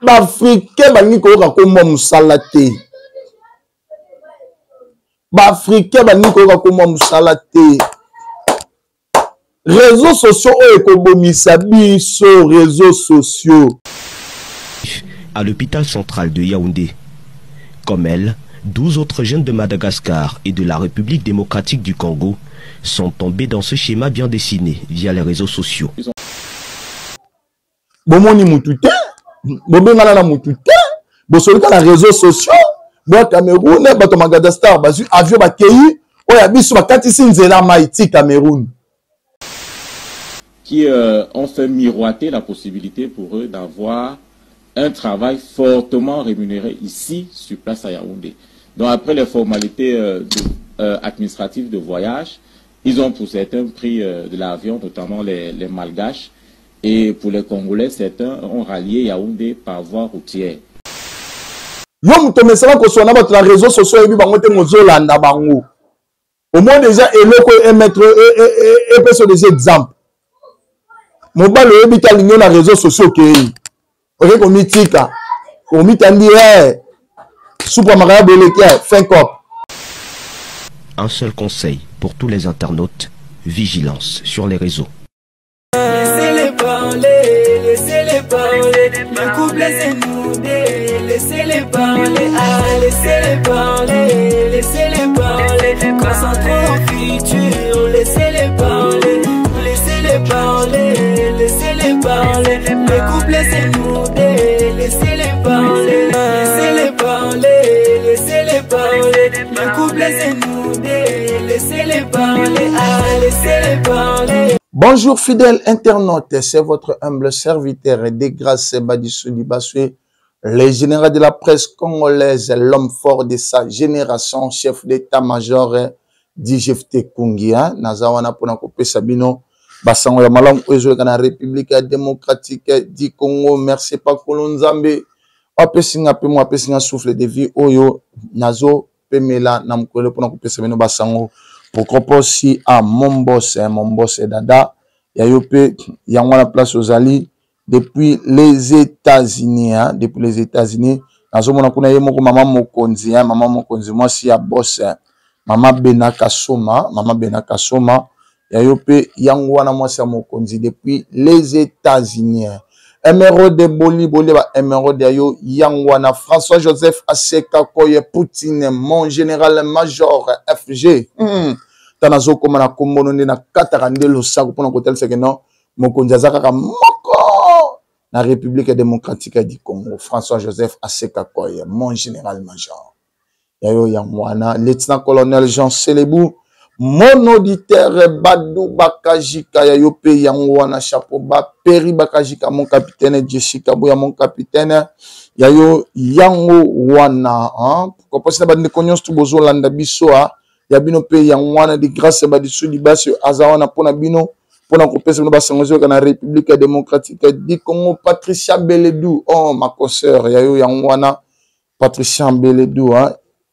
L'Africain bangi koyoka komwa musala te. L'Africain bangi koyoka komwa musala te. Réseaux sociaux ekobomisa biso réseaux sociaux. À l'hôpital central de Yaoundé. Comme elle, 12 autres jeunes de Madagascar et de la République démocratique du Congo sont tombés dans ce schéma bien dessiné via les réseaux sociaux. Bomoni mutute, bobengana na mutute, bosolika na réseaux sociaux, bo Cameroun, bato Madagascar, bazu avion bakei, oya biso bakatisi nzela maïti Cameroun. Qui ont fait miroiter la possibilité pour eux d'avoir un travail fortement rémunéré ici, sur place à Yaoundé. Donc après les formalités administratives de voyage, ils ont pour certains pris de l'avion, notamment les Malgaches, et pour les Congolais, certains ont rallié Yaoundé par voie routière. Yo mutomesala ko sona ba réseaux sociaux ebi bango te mozolanda bango. Au moins déjà eloko émettre et peut des exemples. Mobile ebita linyo na réseaux sociaux ke ok komitika komitandi super maria beleke fin cop. Un seul conseil pour tous les internautes, vigilance sur les réseaux. Laissez-les parler, laissez-les parler, le couple est noudé, laissez-les parler, laissez-les parler, laissez-les parler, concentrons au futur, laissez-les parler, laissez-les parler, laissez-les parler, le couple est noudé, laissez-les parler, laissez-les parler, laissez-les parler, le couple est noudé, laissez-les parler, laissez-les parler. Bonjour fidèles internautes, c'est votre humble serviteur Degrasse Badissou Dibaswe, le général de la presse congolaise, l'homme fort de sa génération, chef d'état-major d'IGFT Kungia, Nazawana Ponakope Sabino, Bassango ya Malam Oezo na République démocratique du Congo, merci pas Kolonzambe, apesinga pe mo apesinga souffle de vie oyo nazo pemela namkole Ponakope Sabino Bassango. Pourquoi si à mon boss et Dada, Yayope, Yangwa place aux Ali, depuis les États-Unis, depuis les États-Unis, dans mon akuna yemoko maman mokonzi, maman mokonzi, moi si à boss, maman Benaka Soma, Yayope, Yangwa na moi si à mokonzi, depuis les États-Unis. Emerode de Boli, Emerode Yayo, Yangwana, François-Joseph Aseka Koye, Poutine, mon général-major FG. Tanazo comme na kombono na katarande lo sako pona kotel c'est que non mokonzi azaka moko na République démocratique du Congo François-Joseph Aseka Koye, mon général-major. Yayo Yangwana, lieutenant-colonel Jean Selebou, mon auditeur Badou Bakajika Yayope Yangwana chapeau ba Peri Bakajika mon capitaine Jessica Boya mon capitaine Yayo Yango wana pourquoi pas na bande konyon stu bozo landa biso Yabino pe Yangwana de grâce Badissou Dibaswe azawana pona bino pona kopesa bino basangozo kana République démocratique du Congo Patricia Beledou oh ma consoeur Yayo Yangwana Patricia Beledou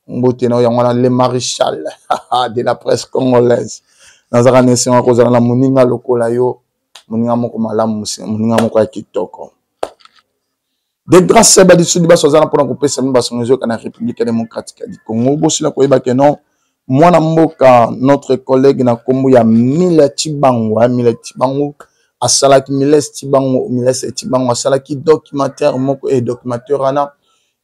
Mbotena Yangwana le maréchal de la presse congolaise. Nazara nation kozala na muninga lokola yo muninga moko malamu muninga moko ya kitoko. De grâce Badissou Dibaswe azana pona kopesa bino basangozo kana République démocratique du Congo bosila koyeba ke non moi mboka notre collègue na kombo ya Mila Tibango asalaki Miles Tibango asalaki documentaire moko et documentaire ana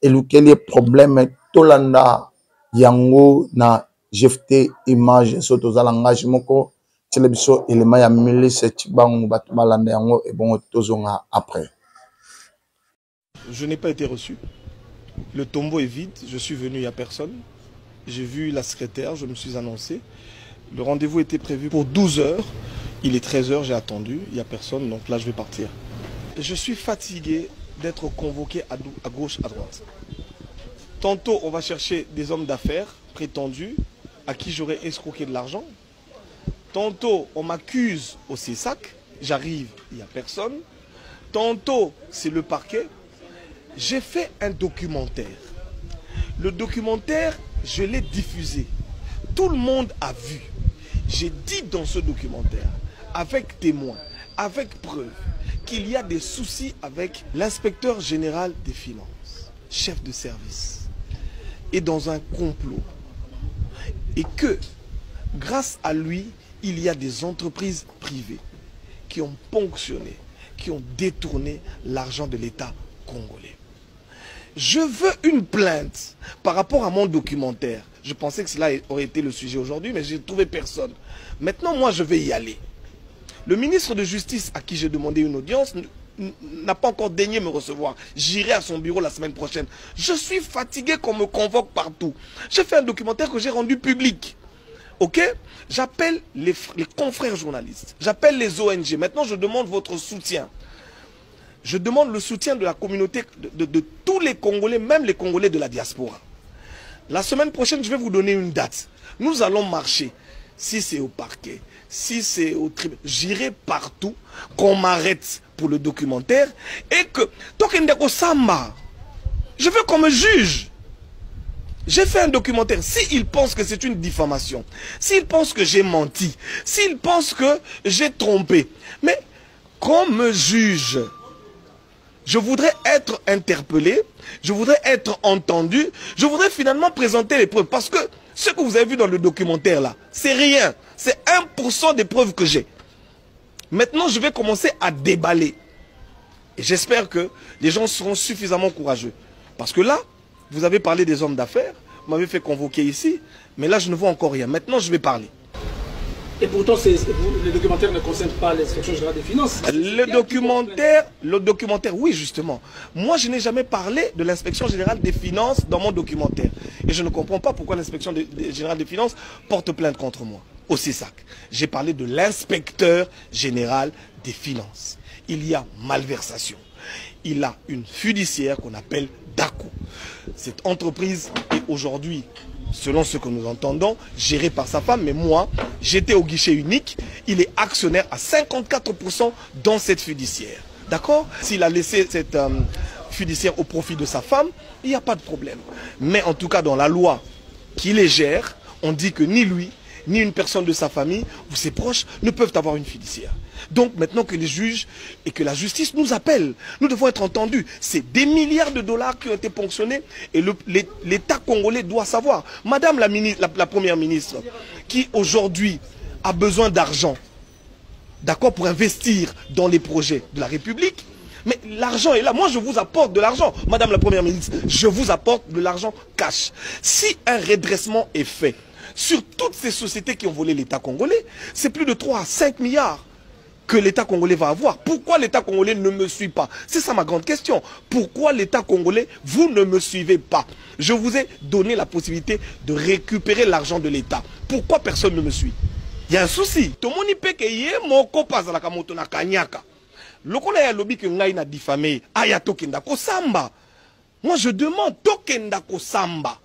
elukeli problème tolanda yango na GFT image soto za langage moko télévision élément ya Miles Tibango batu balanda yango et bon tozonga après. Je n'ai pas été reçu. Le tombeau est vide, je suis venu, il n'y a personne. J'ai vu la secrétaire, je me suis annoncé. Le rendez-vous était prévu pour 12 h. Il est 13 h, j'ai attendu, il n'y a personne, donc là je vais partir. Je suis fatigué d'être convoqué à gauche, à droite. Tantôt on va chercher des hommes d'affaires prétendus à qui j'aurais escroqué de l'argent. Tantôt on m'accuse au CESAC, j'arrive, il n'y a personne. Tantôt c'est le parquet. J'ai fait un documentaire. Le documentaire, je l'ai diffusé. Tout le monde a vu. J'ai dit dans ce documentaire, avec témoins, avec preuve qu'il y a des soucis avec l'inspecteur général des finances, chef de service, et dans un complot. Et que, grâce à lui, il y a des entreprises privées qui ont ponctionné, qui ont détourné l'argent de l'État congolais. Je veux une plainte par rapport à mon documentaire. Je pensais que cela aurait été le sujet aujourd'hui, mais j'ai trouvé personne. Maintenant, moi, je vais y aller. Le ministre de Justice, à qui j'ai demandé une audience, n'a pas encore daigné me recevoir. J'irai à son bureau la semaine prochaine. Je suis fatigué qu'on me convoque partout. J'ai fait un documentaire que j'ai rendu public. Ok? J'appelle les confrères journalistes. J'appelle les ONG. Maintenant, je demande votre soutien. Je demande le soutien de la communauté, de tous les Congolais, même les Congolais de la diaspora. La semaine prochaine, je vais vous donner une date. Nous allons marcher. Si c'est au parquet, si c'est au tribunal, j'irai partout, qu'on m'arrête pour le documentaire et que, Tokendeko Samba, je veux qu'on me juge. J'ai fait un documentaire. S'il pense que c'est une diffamation, s'il pense que j'ai menti, s'il pense que j'ai trompé, mais qu'on me juge. Je voudrais être interpellé, je voudrais être entendu, je voudrais finalement présenter les preuves. Parce que ce que vous avez vu dans le documentaire là, c'est rien. C'est 1% des preuves que j'ai. Maintenant, je vais commencer à déballer. Et j'espère que les gens seront suffisamment courageux. Parce que là, vous avez parlé des hommes d'affaires, vous m'avez fait convoquer ici, mais là, je ne vois encore rien. Maintenant, je vais parler. Et pourtant, le documentaire ne concerne pas l'inspection générale des finances. Le documentaire, oui, justement. Moi, je n'ai jamais parlé de l'inspection générale des finances dans mon documentaire. Et je ne comprends pas pourquoi l'inspection générale des finances porte plainte contre moi. Au CESAC. J'ai parlé de l'inspecteur général des finances. Il y a malversation. Il a une fiduciaire qu'on appelle DACO. Cette entreprise est aujourd'hui, selon ce que nous entendons, géré par sa femme, mais moi, j'étais au guichet unique, il est actionnaire à 54% dans cette fiduciaire. D'accord? S'il a laissé cette fiduciaire au profit de sa femme, il n'y a pas de problème. Mais en tout cas, dans la loi qui les gère, on dit que ni lui, ni une personne de sa famille ou ses proches ne peuvent avoir une fiduciaire. Donc maintenant que les juges et que la justice nous appellent, nous devons être entendus. C'est des milliards de dollars qui ont été ponctionnés et l'État congolais doit savoir. Madame la première ministre, qui aujourd'hui a besoin d'argent, d'accord, pour investir dans les projets de la République, mais l'argent est là. Moi, je vous apporte de l'argent. Madame la première ministre, je vous apporte de l'argent cash. Si un redressement est fait sur toutes ces sociétés qui ont volé l'État congolais, c'est plus de 3 à 5 milliards que l'État congolais va avoir. Pourquoi l'État congolais ne me suit pas? C'est ça ma grande question. Pourquoi l'État congolais, vous ne me suivez pas? Je vous ai donné la possibilité de récupérer l'argent de l'État. Pourquoi personne ne me suit? Il y a un souci. Tomoni peke ye moko pazala kamoto na kanyaka. Lokola ya lobby ke ngai na diffamé, aya tokenda ko samba. Moi je demande tokenda ko samba.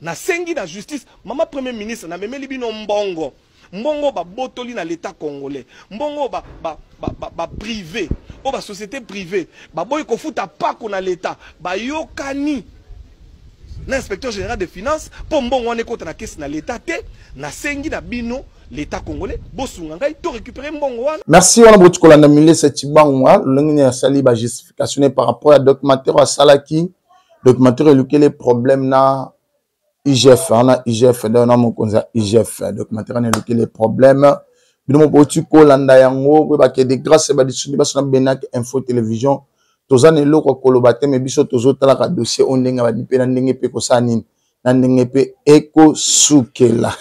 Na sengi na justice, maman premier ministre na memeli bino mbongo. Mbongo ba botoli na l'État congolais. Mbongo ba privé, o ba société privée. Ba boy ko futa pa ko na l'État. Ba yokani. L'inspecteur général des finances, pour mbongo wane kota na caisse na l'État te, na sengi na bino l'État congolais, bosunga ngai to récupérer mbongo wana. Merci wana botu kolanda mile cette bangwa, l'ongini ya sali ba justification par rapport à documentaire à Salaki, documentaire éluquer les problèmes na IGF, on a IGF, on a mon konza IGF, documentaire on éluquer les problèmes. Bino botu kolanda yango, ba ke de grâce ba disuni ba sona benak info télévision. Tozane loko kolobate me biso tozotala ka dossier ondenga ba dipe na ndenge pe ko sanini. Na ndenge pe eko sukela.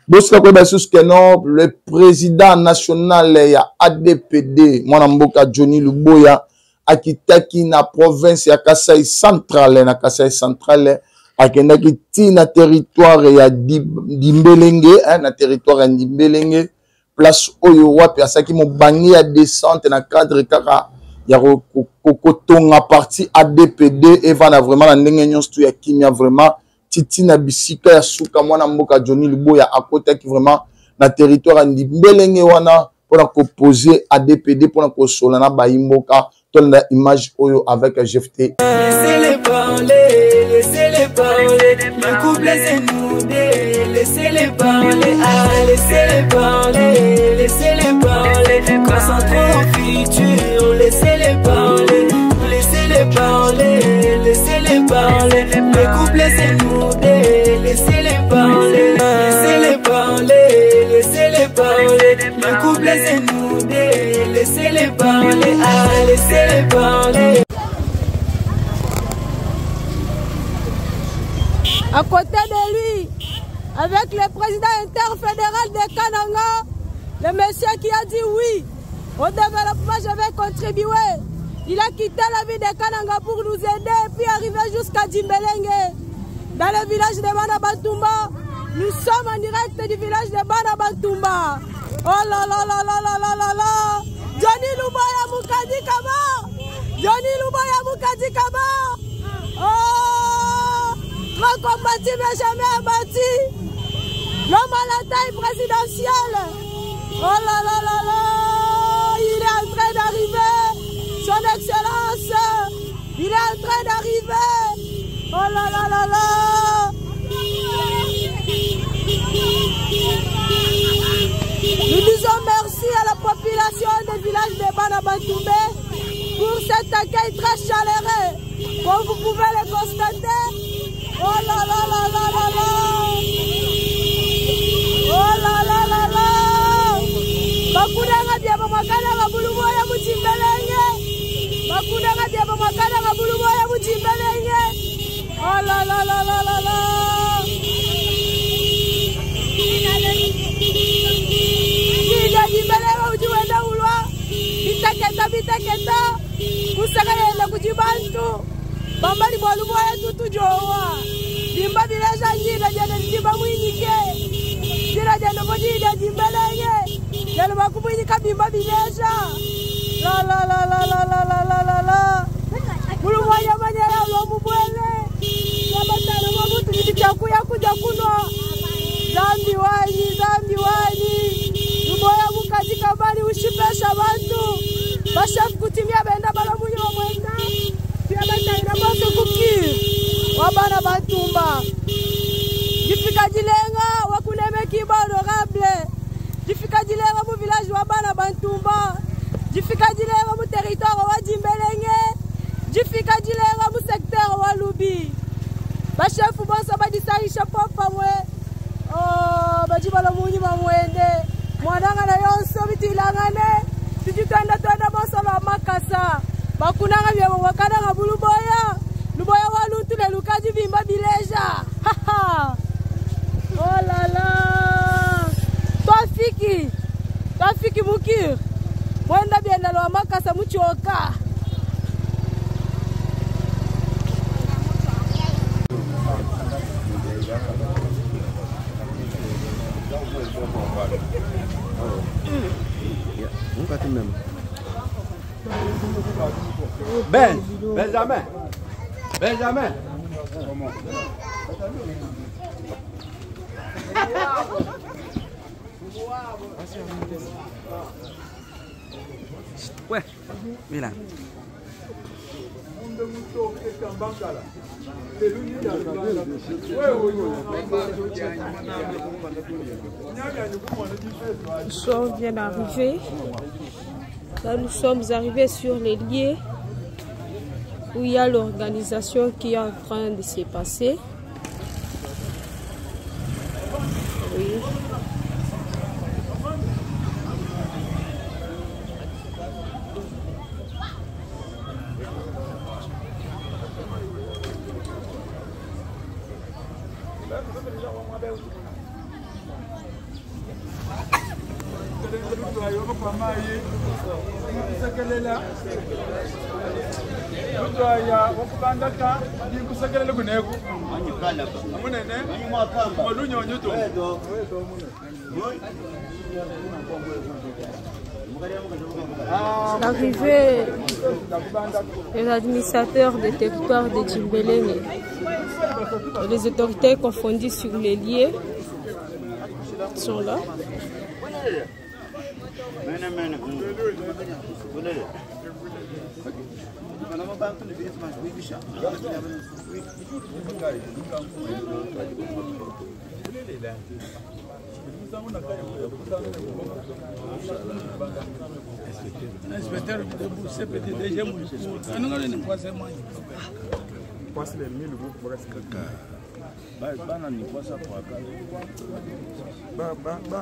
Bosika ko ba suske non, le président national ya ADPD, mwana mboka Johnny Luboya, akitaki na province ya Kasai centrale, na Kasai centrale, akendaki ti na territoire ya Dimbelenge, na territoire ya Dimbelenge, place oyo wapi asaki mo bangi ya descente na cadre kaka ya kokotonga parti ADPD et va vraiment na ndenge nyonso ya kimia vraiment titi na bisika ya suka mwana mboka Johnny Luboya akota ki vraiment na territoire ya Dimbelenge wana pour la composer ADPD pour la kosola na bayimboka Tonda image oyo avec GFT. Laissez-les parler, laissez-les parler. Le couple c'est nous deux. Laissez-les parler, ah, laissez-les parler, laissez-les parler. Concentrons au futur, laissez-les parler, laissez-les parler, laissez-les parler. Le couple c'est nous deux. Laissez-les parler, laissez-les parler, laissez-les parler. Le couple c'est nous deux. Laissez-les parler, ah, laissez-les parler. À côté de lui, avec le président interfédéral de Kananga, le monsieur qui a dit oui au développement, je vais contribuer. Il a quitté la ville de Kananga pour nous aider et puis arriver jusqu'à Djimbelenge. Dans le village de Banabantumba, nous sommes en direct du village de Banabantumba. Oh là là là là là là là là. Johnny Luboya Mukadi Kama. Johnny Luboya Mukadi Kama. Oh, grand combattu mais jamais abattu. L'homme à la taille présidentielle. Oh là là là là. Il est en train d'arriver. Son Excellence. Il est en train d'arriver. Oh là là là là. Nous disons merci à la population du village de Banabantumbe pour cet accueil très chaleureux. Comme vous pouvez le constater. Oh là là là là là là. Oh là là là là. Bakudanga dia bamakana ngabulubo ya Mutjimbelenge. Bakudanga dia bamakana ngabulubo ya Mutjimbelenge. Oh là là là là là là. Djimbelenge ujiwenda ulwa. Bitaketa. Kusakayenda kujibantu. Bambali bolubo ya tutu jowa. Dimba bileja njida jana dimba mwinike. Jira jana mojida Djimbelenge. Jana bakubwinika bimba bileja. La la la la la la la la la la. Mulubo ya manyaya lo mubwele. Yabatana mabutu nitichakuya kuja kunwa. Zambi wani. Luboya mukazi kabali ushipesha bantu. Bashafu kutimia benda balamunyo wa mwenda. Pia bataina bose kukiri. Wabana Bantumba. Jifika jilenga wakuneme kiba honorable. Jifika jilenga mu village wabana Bantumba. Jifika jilenga mu territoire wa Djimbelenge. Jifika jilenga mu secteur wa Lubi. Bashafu bonsa badisaisha popa mwe. Oh, bajibala munyi mamwende. Mwananga na yonso bitilangane. Tujitanda bonsa ba makasa. Bakunanga bya wakana ngabuluboya. Luboya walutu le lukaji bimba bileja. Haha. Oh la la. Tafiki mukir. Mwenda bienda lo makasa muchoka. Benjamin. Ouais, Milan. Nous sommes bien arrivés. Là, nous sommes arrivés sur les lieux où il y a l'organisation qui est en train de se passer. Oui. L'arrivée de l'administrateur des territoires de Djimbelenge et les autorités confondues sur les lieux sont là. Inspecteur de CPD déjà mon Passe les 1000 euros pour rester caca. Bana ni kwa sa kwa kale. Ba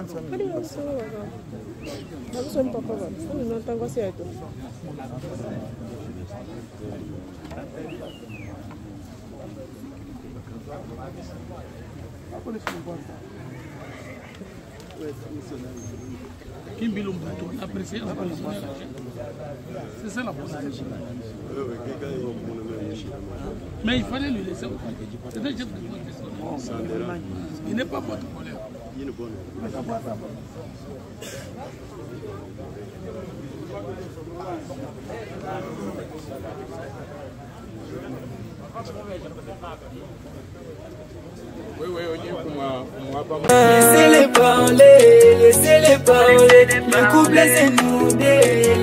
ça me passe. Ba so mpa kwa. Ni ntango seto. C'est ça la position. Mais il fallait lui laisser. C'est un chef de police. Il n'est pas votre collègue. Il est bon. Laissez-les parler, laissez-les parler. Le couple est inondé,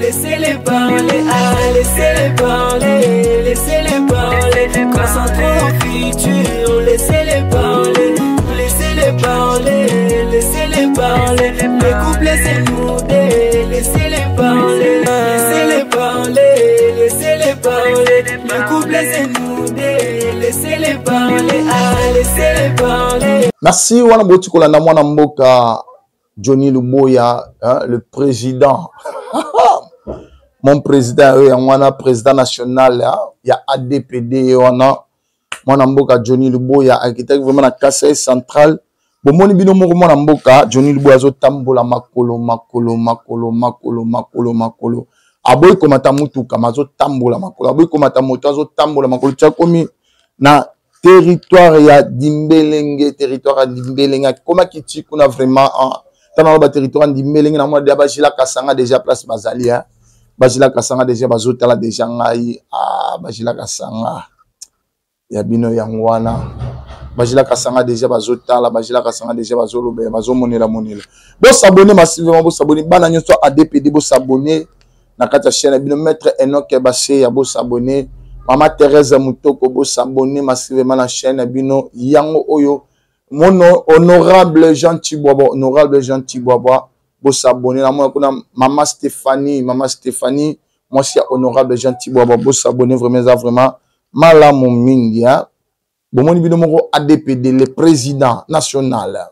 laissez-les parler. Ah, laissez-les parler, laissez-les parler. Concentrons au futur, laissez-les parler. Laissez-les parler, laissez-les parler. Le couple est inondé, laissez-les parler. Laissez-les parler, laissez-les parler. Le couple est inondé, laissez-les parler. Ah, laissez-les parler. Merci wana boti kolanda mwana mboka Johnny Luboya, hein, le président. Mon président wana président national il y a ADPD wana mwana mboka Johnny Luboya akitaki vraiment na Kasai central. Bomoni bino moko mwana mboka Johnny Luboya zo tambola makolo. Aboy komata mutuka mazo tambola makolo. Aboy komata moto zo tambola makolo tchakomi na territoire ya Dimbelenge, territoire ya Dimbelenge. Comment qui kuna vraiment dans le territoire Dimbelenge na moi Bajila Kasanga déjà place Bazali hein. Bajila Kasanga déjà bazotala déjà ngai Bajila Kasanga ya bino yangwana. Bajila Kasanga déjà bazotala, Bajila Kasanga déjà bazolobe, bazomonela monela. Bo s'abonner massivement, bo s'abonner bana nyonso ADPD, bo s'abonner na kata chaîne bino maître Enoch Bassé ya bo s'abonner. Maman Thérèse Moutoko bo s'abonner massivement na chaîne bino yango oyo mon honorable Jean Tiboabo bo s'abonner na moi kuna maman Stéphanie moi aussi honorable Jean Tiboabo bo s'abonner vraiment malamu mingi hein. Bomoni bino moko ADPD le président national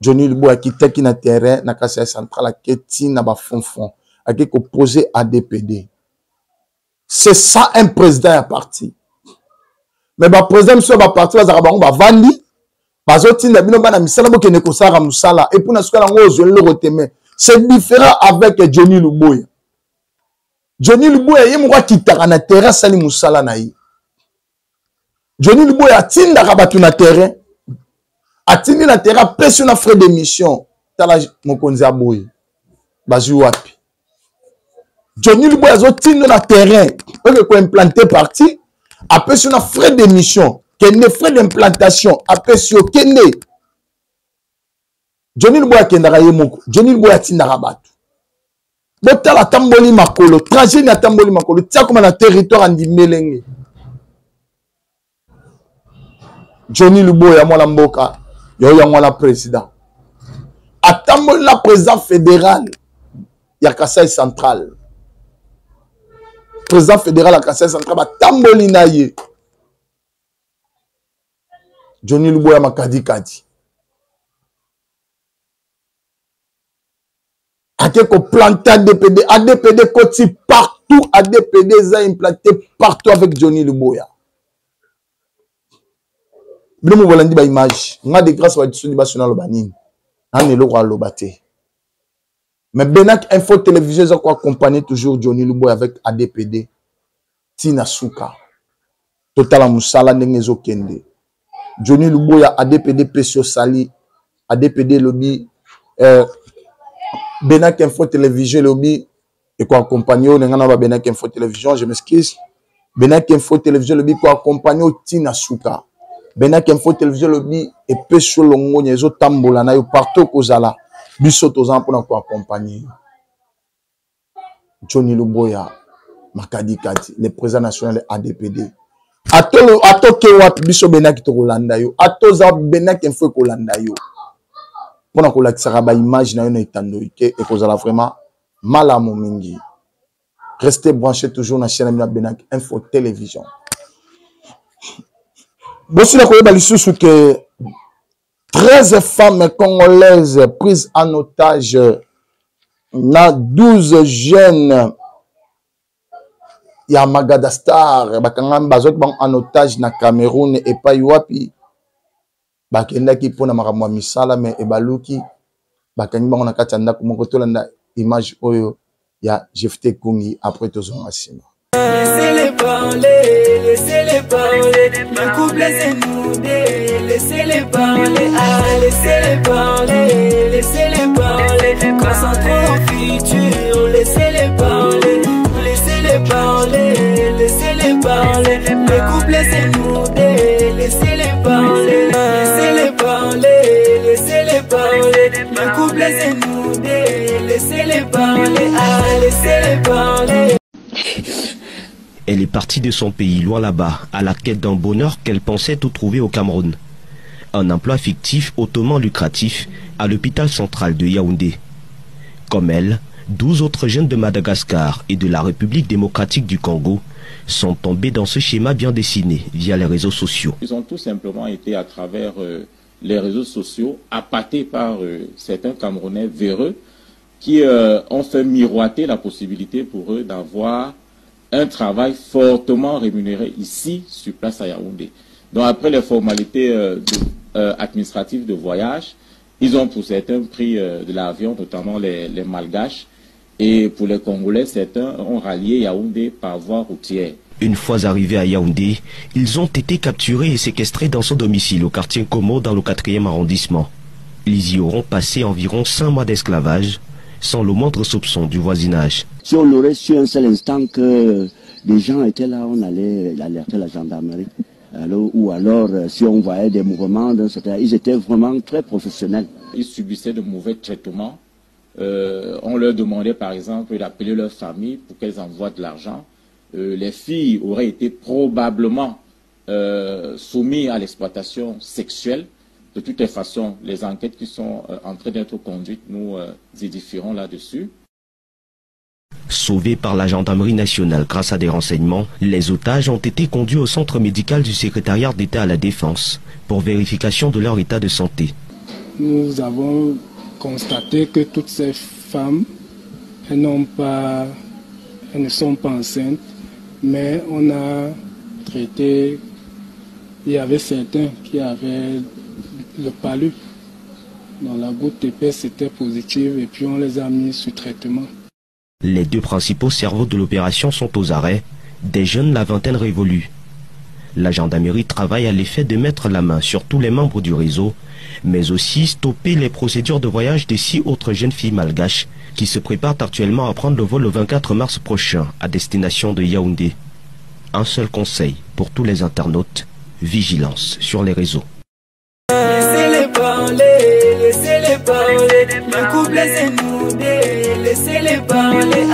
Johnny Luboya qui teki na terrain na Kasai central aketi na ba fonfon aki ko poser ADPD. C'est ça un président à parti. Mais ba président sur ba parti bazaka bango ba vandi bazoti na bino bana misala bo kene ko sara musala et pour na suka ngo zo le reteme. C'est différent avec Johnny Luboya. Johnny Luboya yemo kwa kitaka na terrain sali musala na yi. Johnny Luboya atinda kabatu na terrain. Atindi na terrain pression na frais d'émission. Tala mokonzi aboyi. Bazu wapi. Johnny Luboya zo tindo na terrain. Ok ko implanter parti. Après sur na frais d'émission. Kende frais d'implantation. Après sur kende. Johnny Luboya kendaka ye moko. Johnny Luboya tinda kabatu. Botala tamboli makolo. Trajet na tamboli makolo. Tia comme na territoire andi melenge. Johnny Luboya mwana mboka yo mwana président atamboli la président fédéral ya Kasai central président fédéral ya Kasai central atamboli na ye Johnny Luboya makadi kadi ake ko planter ADPD koti partout ADPD za implanté partout avec Johnny Luboya. Bino mo bolandi ba image nga de grâce wa tsuni national banini an elo kwa lobate mais Benak Info Télévision za ko accompagner toujours Johnny Luboya avec ADPD Tina Suka total musala ndenge zo kende Johnny Luboya ADPD Pesio Sali ADPD lobby Benak Info Télévision lobby et ko accompagner on nga na Benak Info Télévision je m'excuse Benak Info Télévision lobby ko accompagner Tina Suka Benak Info Télévision lobby et Pesio longo nyezo tambola na yo partout kozala biso tozan pour nous accompagner Johnny Luboya Makadi Kati, le président national ADPD. Ato ke wapi biso benaki to kolanda yo. Ato za benaki info kolanda yo. Pona kolakisaka ba image na yo na itando ike et kozala vraiment malamu mingi. Restez branchés toujours na chaîne Amina Benak Info Télévision. Bossi na koyeba lisusu que 13 femmes congolaises prises en otage na 12 jeunes ya Madagascar bakangam bazok bang en otage na Cameroun et pa wapi bakendaki pona makamwa misala mais ebaluki bakangi bango na kati ya ndako moko tolanda image oyo ya Jefté Kungi après tozonga sima. Laissez-les parler, laissez-les parler. Le couple c'est nous deux. Laissez-les parler, laissez-les parler, laissez-les parler. Concentrons au futur, laissez-les parler, laissez-les parler, laissez-les parler. Le couple c'est nous deux. Laissez-les parler, laissez-les parler, laissez-les parler. Le couple c'est nous deux. Laissez-les parler, laissez-les parler. Elle est partie de son pays, loin là-bas, à la quête d'un bonheur qu'elle pensait tout trouver au Cameroun. Un emploi fictif hautement lucratif à l'hôpital central de Yaoundé. Comme elle, 12 autres jeunes de Madagascar et de la République démocratique du Congo sont tombés dans ce schéma bien dessiné via les réseaux sociaux. Ils ont tout simplement été à travers les réseaux sociaux appâtés par certains Camerounais véreux qui ont fait miroiter la possibilité pour eux d'avoir un travail fortement rémunéré ici, sur place à Yaoundé. Donc après les formalités administratives de voyage, ils ont pour certains pris de l'avion, notamment les Malgaches, et pour les Congolais, certains ont rallié Yaoundé par voie routière. Une fois arrivés à Yaoundé, ils ont été capturés et séquestrés dans son domicile au quartier Nkomo dans le 4e arrondissement. Ils y auront passé environ 5 mois d'esclavage, sans le moindre soupçon du voisinage. Si on aurait su un seul instant que des gens étaient là, on allait alerter la gendarmerie. Alors, ou alors, si on voyait des mouvements, ils étaient vraiment très professionnels. Ils subissaient de mauvais traitements. On leur demandait par exemple d'appeler leur famille pour qu'elles envoient de l'argent. Les filles auraient été probablement soumises à l'exploitation sexuelle. De toutes les façons, les enquêtes qui sont en train d'être conduites nous édifieront là-dessus. Sauvés par la gendarmerie nationale grâce à des renseignements, les otages ont été conduits au centre médical du secrétariat d'État à la Défense pour vérification de leur état de santé. Nous avons constaté que toutes ces femmes, elles ne sont pas enceintes, mais on a traité, il y avait certains qui avaient le palu. Dans la goutte épaisse était positive et puis on les a mis sous traitement. Les deux principaux cerveaux de l'opération sont aux arrêts, des jeunes la vingtaine révolue. La gendarmerie travaille à l'effet de mettre la main sur tous les membres du réseau, mais aussi stopper les procédures de voyage des 6 autres jeunes filles malgaches qui se préparent actuellement à prendre le vol le 24 mars prochain à destination de Yaoundé. Un seul conseil pour tous les internautes, vigilance sur les réseaux. Laissez-les parler, laissez-les parler. Le couple c'est nous deux. Laissez-les parler,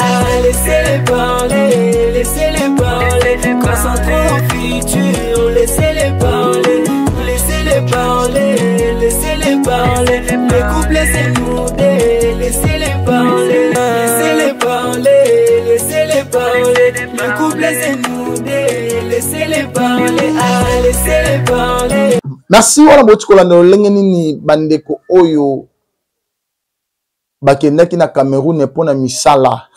laissez-les parler, laissez-les parler. Concentrons au futur, laissez-les parler, laissez-les parler, laissez-les parler. Le couple c'est nous deux. Laissez-les parler, laissez-les parler, laissez-les parler. Le couple c'est nous deux. Laissez-les parler, laissez-les parler. Merci wala botikola ndo lenge nini bandeko oyo bakendaki na Cameroun pona misala.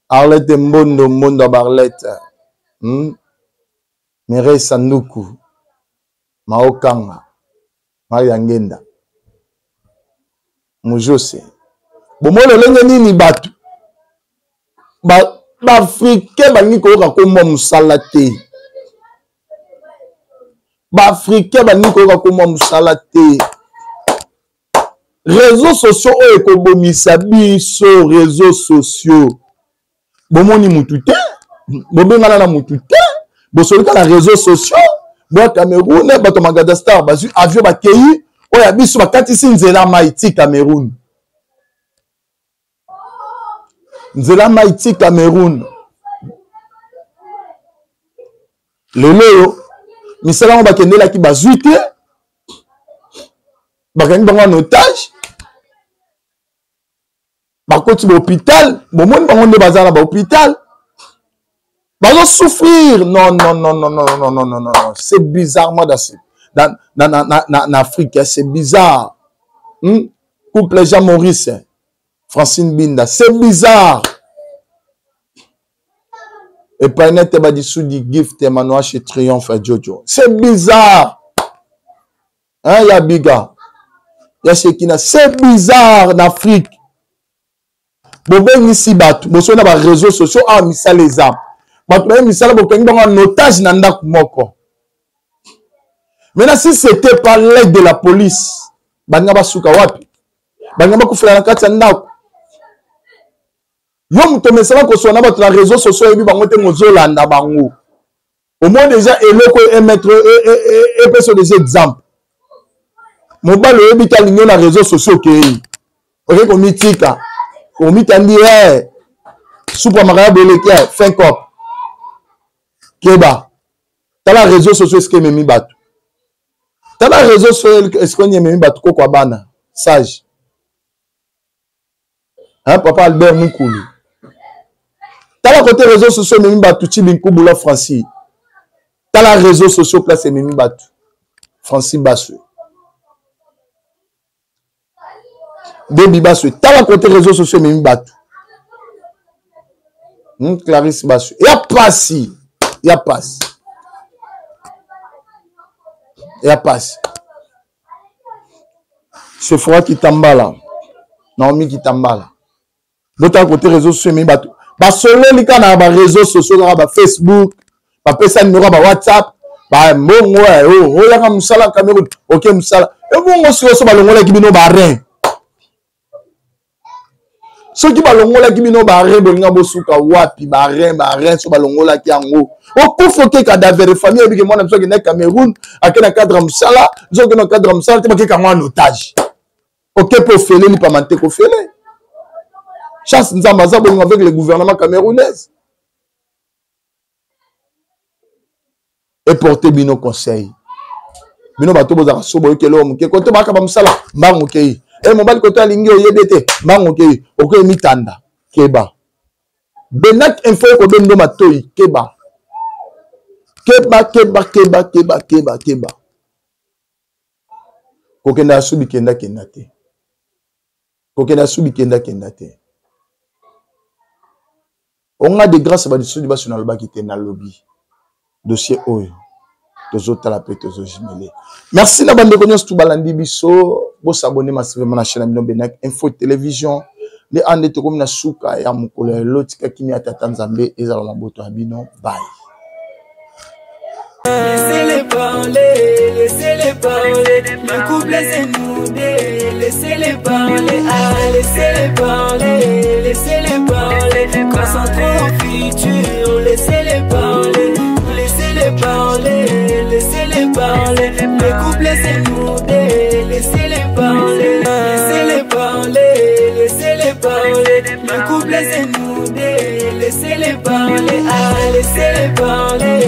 Arlette Mbondo Barlette. Mere Sanduku. Maokanga. Maria Ngenda. Mujose. Bomolo lenge nini batu. Africain balingi koyoka komwa musala te. Africain balingi koyoka komwa musala te. Réseaux sociaux oyo ekobomisa biso réseaux sociaux. Bomoni mutu te, bobengana na mutu te, bosolika na réseaux sociaux, bo Cameroun bato Madagascar bazu avion bakei oyo biso bakatisi nzela maiti Cameroun. Nzela Maïti Cameroun. Lelo, misala on va kende la ki bazuite. Bakani bango en otage. Bakoti l'hôpital. Bon, moi, on est basé à l'hôpital. Bazo souffrir. Non. C'est bizarrement dans Afrique. C'est bizarre. Couple Jean Maurice. Francine Binda. C'est bizarre. Et pas net ba dissous du gift Emmanuel chez Triomphe à Jojo. C'est bizarre. Hein, ya biga. Ya Shekina. C'est bizarre en Afrique. Boben ici bat. Boso na ba réseaux sociaux a misa les armes. Maintenant misa ba kengi en otage na ndak moko. Maintenant si c'était pas l'aide de la police, banga ba suka wapi. Banga ba kufela na kati ya ndako. Yo mutome sala ko sona ba na réseaux sociaux ebi bango te ngozolanda bango. Au moins déjà eloko émettre et peut des exemples. Mobile ebi ta linyo na réseaux sociaux ke. OK ko mitika. Ko mitandi super maria boleke fin cop. Keba. Tala réseaux sociaux est-ce que memi batu. Tala réseaux sociaux est-ce qu'on y memi batu ko kwa bana. Sage. Hein papa Albert Mukulu. Tala côté réseaux sociaux memi batu Tibinku Bula Francis. Tala réseaux sociaux place memi batu. Francis Bassou. Baby Bassou. Tala côté réseaux sociaux memi batu. Clarisse Bassou. Ya passi. Ya passe. Ya passe. C'est Fora qui t'emballa. Naomi qui t'emballa. L'autre côté réseaux sociaux memi batu. Ba solo lika na ba réseaux sociaux ba Facebook, ba pesa numéro ba WhatsApp, ba mbongo ya ka musala Cameroun. OK musala. E bongo so ba longola ki bino ba rein. So ki ba longola ki bino ba rein bolinga bosuka wapi ba rein so ba longola ki yango. O kufo ke cadavre famille bi ke mona mso ki na Cameroun, akena cadre musala, zo ke no cadre musala te ba ke ka en otage. OK pour fele ni pas manté ko fele. Chasse Nzambaza avec le gouvernement camerounais. Et porter bino conseil. Bino bato bozaka sobo ke l'homme ke kote baka ba musala mbango ke. E mobali kote alingi oyebete mbango ke okoy mitanda keba. Benak info ko bendo matoyi keba. Keba. Kokenda subi kenda te. Kokenda subi kenda te. On a des grâces à l'issue du bas sur le bas qui était dans le lobby. Dossier Oyo. Deux autres la pète, deux autres. Merci na bande de tout balandi biso. Vous s'abonnez massivement à la chaîne Amino Benak Info Télévision. Les ande te comme na souka ya mukole l'autre qui mi atata Nzambe et za maboto abino. Bye. Laissez-les parler, laissez-les parler. Le couple c'est nous deux. Laissez-les parler, laissez-les parler, laissez-les parler. Concentrons au futur, laissez-les parler, laissez-les parler, laissez-les parler. Le couple c'est nous deux. Laissez-les parler, laissez-les parler, laissez-les parler. Le couple c'est nous deux. Laissez-les parler, laissez-les parler.